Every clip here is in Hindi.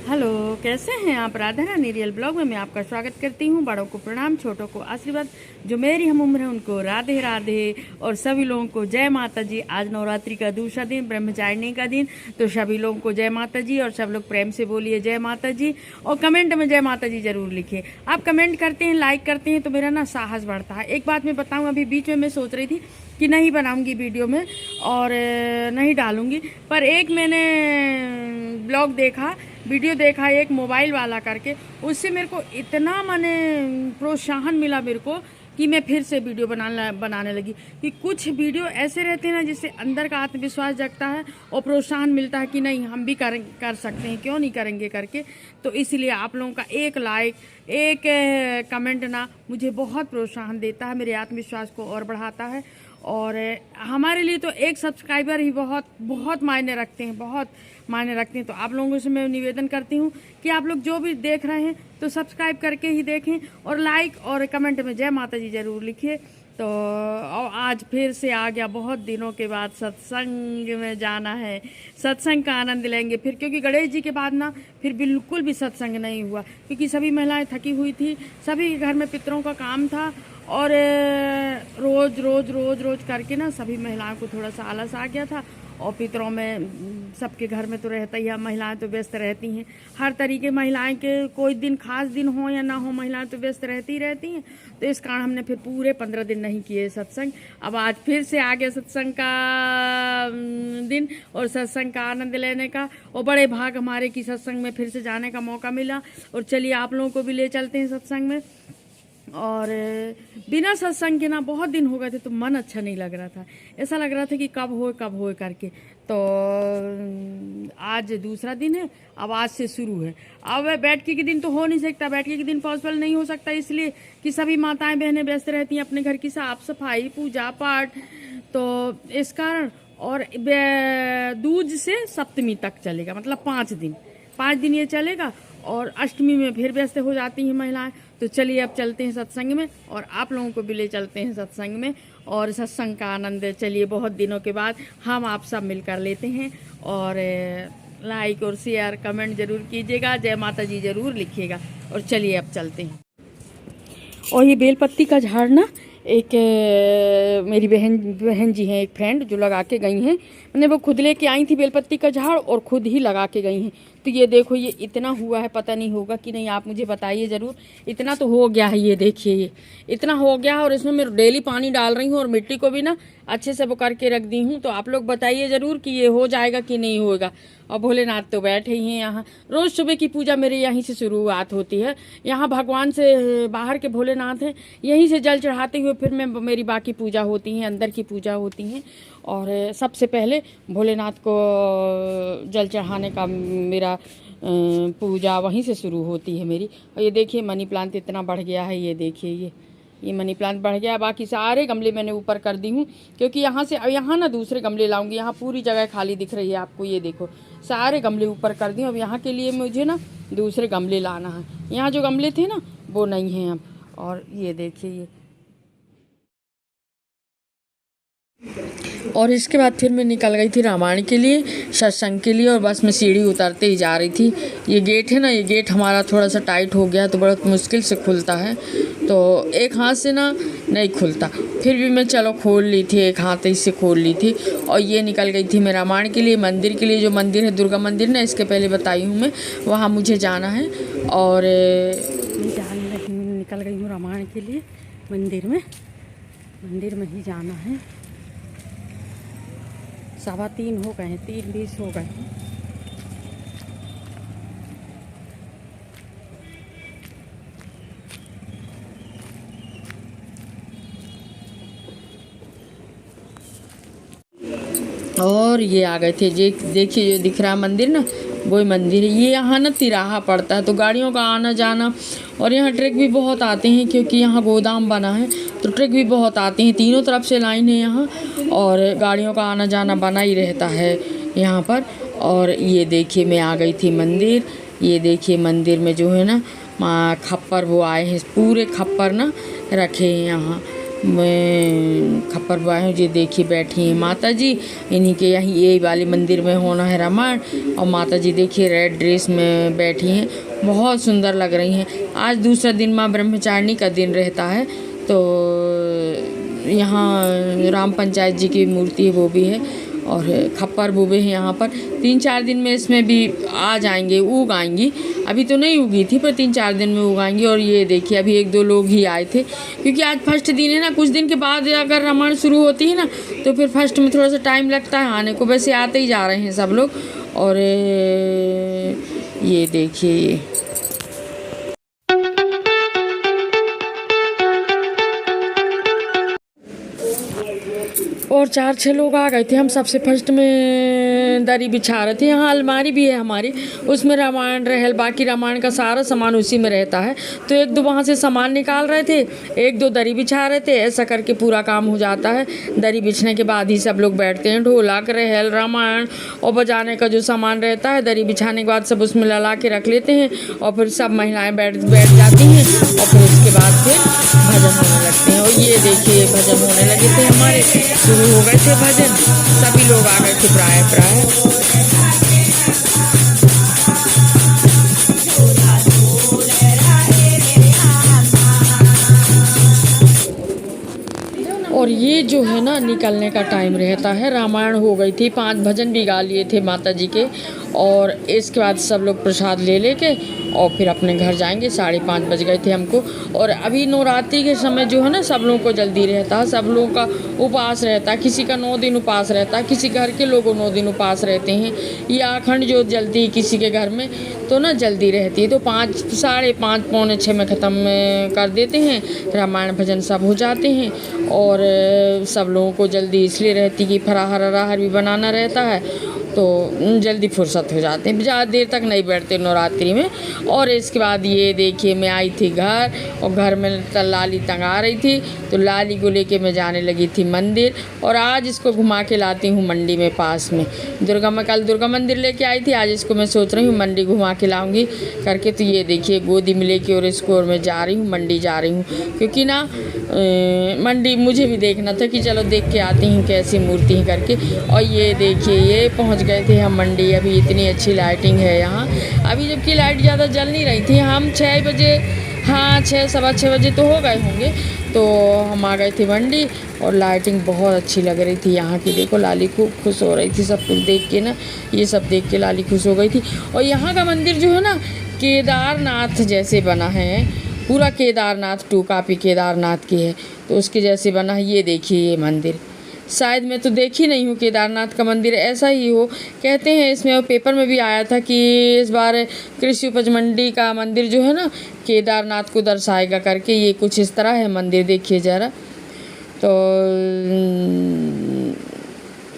हेलो, कैसे हैं आप। राधा रानी रियल ब्लॉग में मैं आपका स्वागत करती हूं। बड़ों को प्रणाम, छोटों को आशीर्वाद। जो मेरी हम उम्र है उनको राधे राधे और सभी लोगों को जय माता जी। आज नवरात्रि का दूसरा दिन, ब्रह्मचारिणी का दिन, तो सभी लोगों को जय माता जी। और सब लोग प्रेम से बोलिए जय माता जी और कमेंट में जय माता जी जरूर लिखिए। आप कमेंट करते हैं, लाइक करते हैं तो मेरा ना साहस बढ़ता है। एक बात मैं बताऊँ, अभी बीच में मैं सोच रही थी कि नहीं बनाऊंगी वीडियो में और नहीं डालूंगी, पर एक मैंने ब्लॉग देखा, वीडियो देखा एक मोबाइल वाला करके, उससे मेरे को इतना माने प्रोत्साहन मिला मेरे को कि मैं फिर से वीडियो बनाने लगी। कि कुछ वीडियो ऐसे रहते हैं ना जिससे अंदर का आत्मविश्वास जगता है और प्रोत्साहन मिलता है कि नहीं हम भी कर सकते हैं, क्यों नहीं करेंगे करके। तो इसलिए आप लोगों का एक लाइक, एक कमेंट ना मुझे बहुत प्रोत्साहन देता है, मेरे आत्मविश्वास को और बढ़ाता है। और हमारे लिए तो एक सब्सक्राइबर ही बहुत बहुत मायने रखते हैं, बहुत मायने रखते हैं। तो आप लोगों से मैं निवेदन करती हूँ कि आप लोग जो भी देख रहे हैं तो सब्सक्राइब करके ही देखें और लाइक और कमेंट में जय माता जी जरूर लिखिए। तो आज फिर से आ गया, बहुत दिनों के बाद सत्संग में जाना है, सत्संग का आनंद लेंगे फिर, क्योंकि गणेश जी के बाद ना फिर बिल्कुल भी सत्संग नहीं हुआ, क्योंकि सभी महिलाएं थकी हुई थी, सभी के घर में पितरों का काम था और रोज रोज रोज रोज करके ना सभी महिलाओं को थोड़ा सा आलस आ गया था। और पितरों में सबके घर में तो रहता ही है, महिलाएं तो व्यस्त रहती हैं हर तरीके। महिलाएं के कोई दिन खास दिन हो या ना हो, महिलाएं तो व्यस्त रहती ही रहती हैं। तो इस कारण हमने फिर पूरे 15 दिन नहीं किए सत्संग। अब आज फिर से आ गया सत्संग का दिन और सत्संग का आनंद लेने का, और बड़े भाग हमारे की सत्संग में फिर से जाने का मौका मिला। और चलिए आप लोगों को भी ले चलते हैं सत्संग में। और बिना सत्संग के ना बहुत दिन हो गए थे तो मन अच्छा नहीं लग रहा था, ऐसा लग रहा था कि कब होए करके। तो आज दूसरा दिन है, अब आज से शुरू है। अब बैठके के दिन तो हो नहीं सकता, बैठके के दिन पॉसिबल नहीं हो सकता, इसलिए कि सभी माताएं बहनें व्यस्त रहती हैं अपने घर की साफ सफाई, पूजा पाठ, तो इस कारण। और दूज से सप्तमी तक चलेगा, मतलब 5 दिन ये चलेगा। और अष्टमी में फिर व्यस्त हो जाती हैं महिलाएं। तो चलिए अब चलते हैं सत्संग में और आप लोगों को भी ले चलते हैं सत्संग में और सत्संग का आनंद चलिए बहुत दिनों के बाद हम आप सब मिलकर लेते हैं। और लाइक और शेयर कमेंट जरूर कीजिएगा, जय माता जी जरूर लिखिएगा। और चलिए अब चलते हैं। और ये बेलपत्ती का झाड़ ना एक मेरी बहन जी हैं, एक फ्रेंड जो लगा के गई हैं, मैंने वो खुद लेके आई थी बेलपत्ती का झाड़ और खुद ही लगा के गई हैं। तो ये देखो, ये इतना हुआ है, पता नहीं होगा कि नहीं, आप मुझे बताइए ज़रूर। इतना तो हो गया है, ये देखिए ये इतना हो गया है। और इसमें मैं डेली पानी डाल रही हूँ और मिट्टी को भी ना अच्छे से वो करके रख दी हूँ। तो आप लोग बताइए ज़रूर कि ये हो जाएगा कि नहीं होगा। और भोलेनाथ तो बैठे ही हैं यहाँ। रोज़ सुबह की पूजा मेरे यहीं से शुरुआत होती है। यहाँ भगवान से बाहर के भोलेनाथ हैं, यहीं से जल चढ़ाते हुए फिर मेरी बाकी पूजा होती हैं, अंदर की पूजा होती हैं। और सबसे पहले भोलेनाथ को जल चढ़ाने का मेरा पूजा वहीं से शुरू होती है मेरी। और ये देखिए मनी प्लांट इतना बढ़ गया है, ये देखिए ये मनी प्लांट बढ़ गया है। बाकी सारे गमले मैंने ऊपर कर दी हूँ, क्योंकि यहाँ ना दूसरे गमले लाऊंगी। यहाँ पूरी जगह खाली दिख रही है आपको, ये देखो सारे गमले ऊपर कर दिए। अब यहाँ के लिए मुझे ना दूसरे गमले लाना है, यहाँ जो गमले थे ना वो नहीं हैं अब। और ये देखिए ये, और इसके बाद फिर मैं निकल गई थी रामायण के लिए, सत्संग के लिए। और बस मैं सीढ़ी उतरते ही जा रही थी। ये गेट है ना, ये गेट हमारा थोड़ा सा टाइट हो गया तो बहुत मुश्किल से खुलता है, तो एक हाथ से ना नहीं खुलता। फिर भी मैं चलो खोल ली थी, एक हाथ ही से खोल ली थी। और ये निकल गई थी मैं रामायण के लिए, मंदिर के लिए। जो मंदिर है दुर्गा मंदिर ना, इसके पहले बताई हूँ मैं, वहाँ मुझे जाना है। और निकल गई हूँ रामायण के लिए, मंदिर में ही जाना है। 3:15 हो गए हैं, 3:20 हो गए हैं। और ये आ गए थे, देखिए जो दिख रहा है मंदिर ना, वही मंदिर है। ये यहाँ ना तिराहा पड़ता है तो गाड़ियों का आना जाना, और यहाँ ट्रक भी बहुत आते हैं क्योंकि यहाँ गोदाम बना है, तो ट्रक भी बहुत आते हैं। तीनों तरफ से लाइन है यहाँ और गाड़ियों का आना जाना बना ही रहता है यहाँ पर। और ये देखिए मैं आ गई थी मंदिर। ये देखिए मंदिर में जो है ना खप्पर वो आए हैं, पूरे खप्पर ना रखे हैं यहाँ। मैं खप्पर बुआई हूँ। ये देखिए बैठी हैं माता जी, इन्हीं के यहीं यही वाले मंदिर में होना है रामायण। और माता जी देखिए रेड ड्रेस में बैठी हैं, बहुत सुंदर लग रही हैं। आज दूसरा दिन माँ ब्रह्मचारिणी का दिन रहता है, तो यहाँ राम पंचायत जी की मूर्ति है, वो भी है, और खप्पर बुबे हैं यहाँ पर। 3-4 दिन में इसमें भी आ जाएंगे, उग आएंगी। अभी तो नहीं उगी थी, पर 3-4 दिन में उग आएंगी। और ये देखिए अभी 1-2 लोग ही आए थे, क्योंकि आज फर्स्ट दिन है ना। कुछ दिन के बाद अगर रामायण शुरू होती है ना, तो फिर फर्स्ट में थोड़ा सा टाइम लगता है आने को। वैसे आते ही जा रहे हैं सब लोग। और ये देखिए ये और 4-6 लोग आ गए थे। हम सबसे फर्स्ट में दरी बिछा रहे थे। यहाँ अलमारी भी है हमारी, उसमें रामायण रहल, बाकी रामायण का सारा सामान उसी में रहता है। तो 1-2 वहाँ से सामान निकाल रहे थे, 1-2 दरी बिछा रहे थे। ऐसा करके पूरा काम हो जाता है। दरी बिछने के बाद ही सब लोग बैठते हैं। ढोलक रहल रामायण और बजाने का जो सामान रहता है, दरी बिछाने के बाद सब उसमें लगा के रख लेते हैं। और फिर सब महिलाएँ बैठ जाती हैं, और फिर उसके बाद फिर भजन होने लगते हैं। और ये देखिए भजन होने लगे थे हमारे, शुरू हो गए थे भजन। सभी लोग आ गए थे प्राय। और ये जो है ना निकलने का टाइम रहता है। रामायण हो गई थी, 5 भजन भी गा लिए थे माता जी के। और इसके बाद सब लोग प्रसाद ले लेके और फिर अपने घर जाएंगे। 5:30 बज गए थे हमको। और अभी नवरात्रि के समय जो है ना, सब लोगों को जल्दी रहता है, सब लोगों का उपवास रहता है। किसी का 9 दिन उपवास रहता है, किसी घर के लोग 9 दिन उपवास रहते हैं। या अखंड ज्योत जलती है किसी के घर में, तो ना जल्दी रहती है। तो 5, 5:30, पौने 6 में ख़त्म कर देते हैं। रामायण भजन सब हो जाते हैं। और सब लोगों को जल्दी इसलिए रहती कि फराहर अराहर भी बनाना रहता है, तो जल्दी फुर्सत हो जाते हैं। ज़्यादा देर तक नहीं बैठते नवरात्रि में। और इसके बाद ये देखिए मैं आई थी घर, और घर में लाली टंगा रही थी, तो लाली को लेके मैं जाने लगी थी मंदिर। और आज इसको घुमा के लाती हूँ मंडी में पास में। कल दुर्गा मंदिर लेके आई थी, आज इसको मैं सोच रही हूँ मंडी घुमा के लाऊंगी करके। तो ये देखिए गोदी में लेके और इसको, और मैं जा रही हूँ मंडी जा रही हूँ, क्योंकि ना मंडी मुझे भी देखना था कि चलो देख के आती हूँ कैसी मूर्ति है करके। और ये देखिए ये पहुँच गए थे हम मंडी। अभी इतनी अच्छी लाइटिंग है यहाँ, अभी जबकि लाइट ज़्यादा जल नहीं रही थी। हम 6 बजे, हाँ 6, सवा 6 बजे तो हो गए होंगे, तो हम आ गए थे मंडी। और लाइटिंग बहुत अच्छी लग रही थी यहाँ की। देखो लाली खूब खुश हो रही थी सब कुछ देख के ना, ये सब देख के लाली खुश हो गई थी। और यहाँ का मंदिर जो है ना, केदारनाथ जैसे बना है, पूरा केदारनाथ 2 कॉपी केदारनाथ की है, तो उसके जैसे बना है। ये देखिए ये मंदिर, शायद मैं तो देखी नहीं हूँ केदारनाथ का मंदिर ऐसा ही हो, कहते हैं इसमें। और पेपर में भी आया था कि इस बार कृषि उपज मंडी का मंदिर जो है ना, केदारनाथ को दर्शाएगा करके। ये कुछ इस तरह है मंदिर, देखिए ज़रा। तो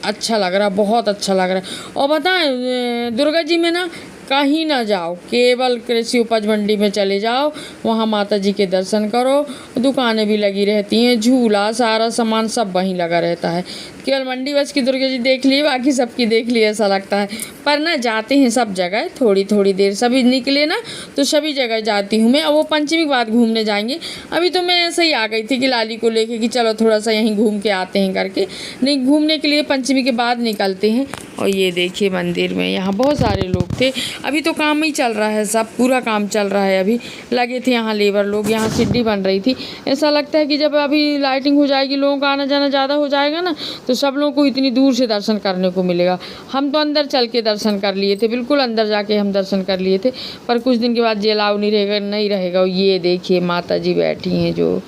अच्छा लग रहा, बहुत अच्छा लग रहा है। और बताएं दुर्गा जी में ना कहीं ना जाओ, केवल कृषि उपज मंडी में चले जाओ, वहाँ माता जी के दर्शन करो। दुकानें भी लगी रहती हैं, झूला सारा सामान सब वहीं लगा रहता है। केवल मंडी बस की दुर्गा जी देख लिए, बाकी सबकी देख लिए ऐसा लगता है। पर ना जाते हैं सब जगह, थोड़ी थोड़ी देर सभी निकले ना, तो सभी जगह जाती हूँ मैं। अब वो पंचमी के बाद घूमने जाएंगे। अभी तो मैं ऐसे ही आ गई थी कि लाली को लेके कि चलो थोड़ा सा यहीं घूम के आते हैं करके। नहीं, घूमने के लिए पंचमी के बाद निकलते हैं। और ये देखिए मंदिर में यहाँ बहुत सारे लोग थे। अभी तो काम ही चल रहा है, सब पूरा काम चल रहा है। अभी लगे थे यहाँ लेबर लोग, यहाँ सीढ़ी बन रही थी। ऐसा लगता है कि जब अभी लाइटिंग हो जाएगी, लोगों का आना जाना ज़्यादा हो जाएगा ना, तो सब लोगों को इतनी दूर से दर्शन करने को मिलेगा। हम तो अंदर चल के दर्शन कर लिए थे, बिल्कुल अंदर जाके हम दर्शन कर लिए थे। पर कुछ दिन के बाद ये अलाउ नहीं रहेगा। ये देखिए माता जी बैठी हैं, जो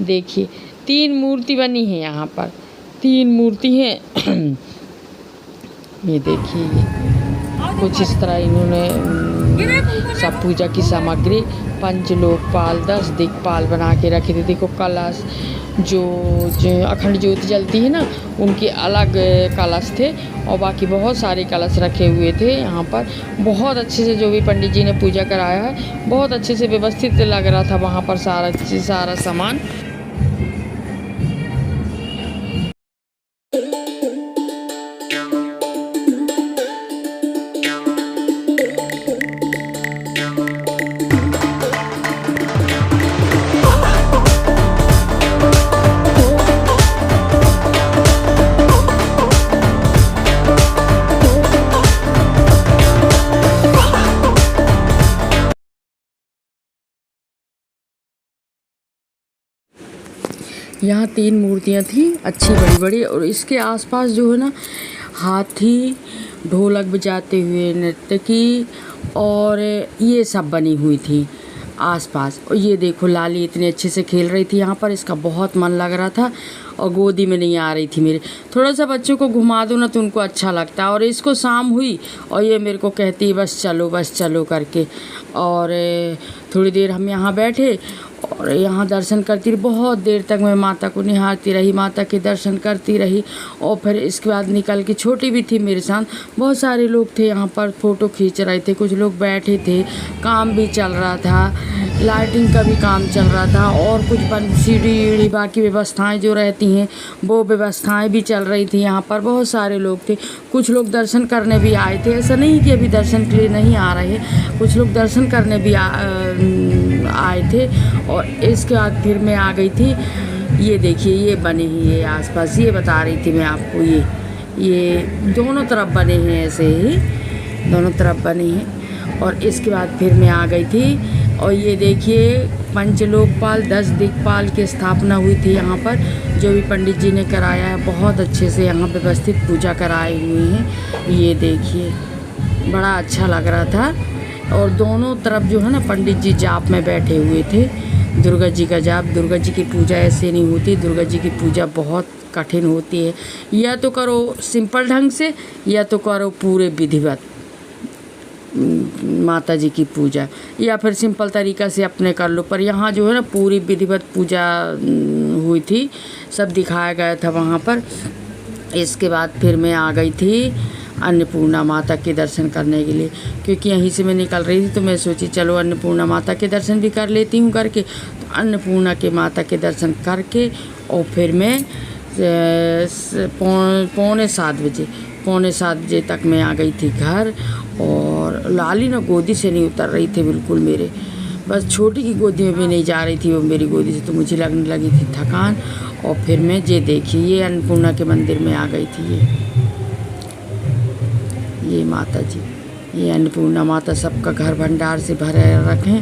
देखिए 3 मूर्ति बनी है यहाँ पर, 3 मूर्ति हैं। ये देखिए कुछ इस तरह इन्होंने सब पूजा की सामग्री, पंचलोकपाल 10 दिक्पाल बना के रखे थे। देखो कलश, जो अखंड ज्योति जलती है ना, उनके अलग कलश थे। और बाकी बहुत सारे कलश रखे हुए थे यहाँ पर। बहुत अच्छे से जो भी पंडित जी ने पूजा कराया है, बहुत अच्छे से व्यवस्थित लग रहा था वहाँ पर सारा सामान। यहाँ 3 मूर्तियाँ थी अच्छी बड़ी बड़ी, और इसके आसपास जो है ना हाथी, ढोलक बजाते हुए नर्तकी और ये सब बनी हुई थी आसपास। और ये देखो लाली इतने अच्छे से खेल रही थी यहाँ पर, इसका बहुत मन लग रहा था और गोदी में नहीं आ रही थी मेरे। थोड़ा सा बच्चों को घुमा दो ना तो उनको अच्छा लगता है। और इसको शाम हुई और ये मेरे को कहती बस चलो करके। और थोड़ी देर हम यहाँ बैठे और यहाँ दर्शन करती रही, बहुत देर तक मैं माता को निहारती रही, माता के दर्शन करती रही। और फिर इसके बाद निकल के, छोटी भी थी मेरे साथ, बहुत सारे लोग थे यहाँ पर, फ़ोटो खींच रहे थे, कुछ लोग बैठे थे, काम भी चल रहा था, लाइटिंग का भी काम चल रहा था, और कुछ सीढ़ी बाकी व्यवस्थाएं जो रहती हैं वो व्यवस्थाएं भी चल रही थी। यहाँ पर बहुत सारे लोग थे, कुछ लोग दर्शन करने भी आए थे, ऐसा नहीं कि अभी दर्शन के लिए नहीं आ रहे, कुछ लोग दर्शन करने भी आए थे। और इसके बाद फिर मैं आ गई थी, ये देखिए ये बने हैं ये आसपास, ये बता रही थी मैं आपको, ये दोनों तरफ बने हैं, ऐसे ही दोनों तरफ बने हैं। और इसके बाद फिर मैं आ गई थी और ये देखिए पंचलोकपाल 10 दिक्पाल की स्थापना हुई थी यहाँ पर, जो भी पंडित जी ने कराया है, बहुत अच्छे से यहाँ व्यवस्थित पूजा कराई हुई है। ये देखिए बड़ा अच्छा लग रहा था। और दोनों तरफ जो है ना पंडित जी जाप में बैठे हुए थे, दुर्गा जी का जाप। दुर्गा जी की पूजा ऐसे नहीं होती, दुर्गा जी की पूजा बहुत कठिन होती है, या तो करो सिंपल ढंग से या तो करो पूरे विधिवत माता जी की पूजा, या फिर सिंपल तरीक़ा से अपने कर लो। पर यहाँ जो है ना पूरी विधिवत पूजा हुई थी, सब दिखाया गया था वहाँ पर। इसके बाद फिर मैं आ गई थी अन्नपूर्णा माता के दर्शन करने के लिए, क्योंकि यहीं से मैं निकल रही थी तो मैं सोची चलो अन्नपूर्णा माता के दर्शन भी कर लेती हूँ करके। तो अन्नपूर्णा के माता के दर्शन करके और फिर मैं पौने 7 बजे तक मैं आ गई थी घर। और लाली ना गोदी से नहीं उतर रही थी बिल्कुल मेरे, बस छोटी की गोदी में भी नहीं जा रही थी वो मेरी गोदी से, तो मुझे लगने लगी थी थकान। और फिर मैं ये देखिए ये अन्नपूर्णा के मंदिर में आ गई थी। ये माता जी, ये अन्नपूर्णा माता सबका घर भंडार से भरे रखें।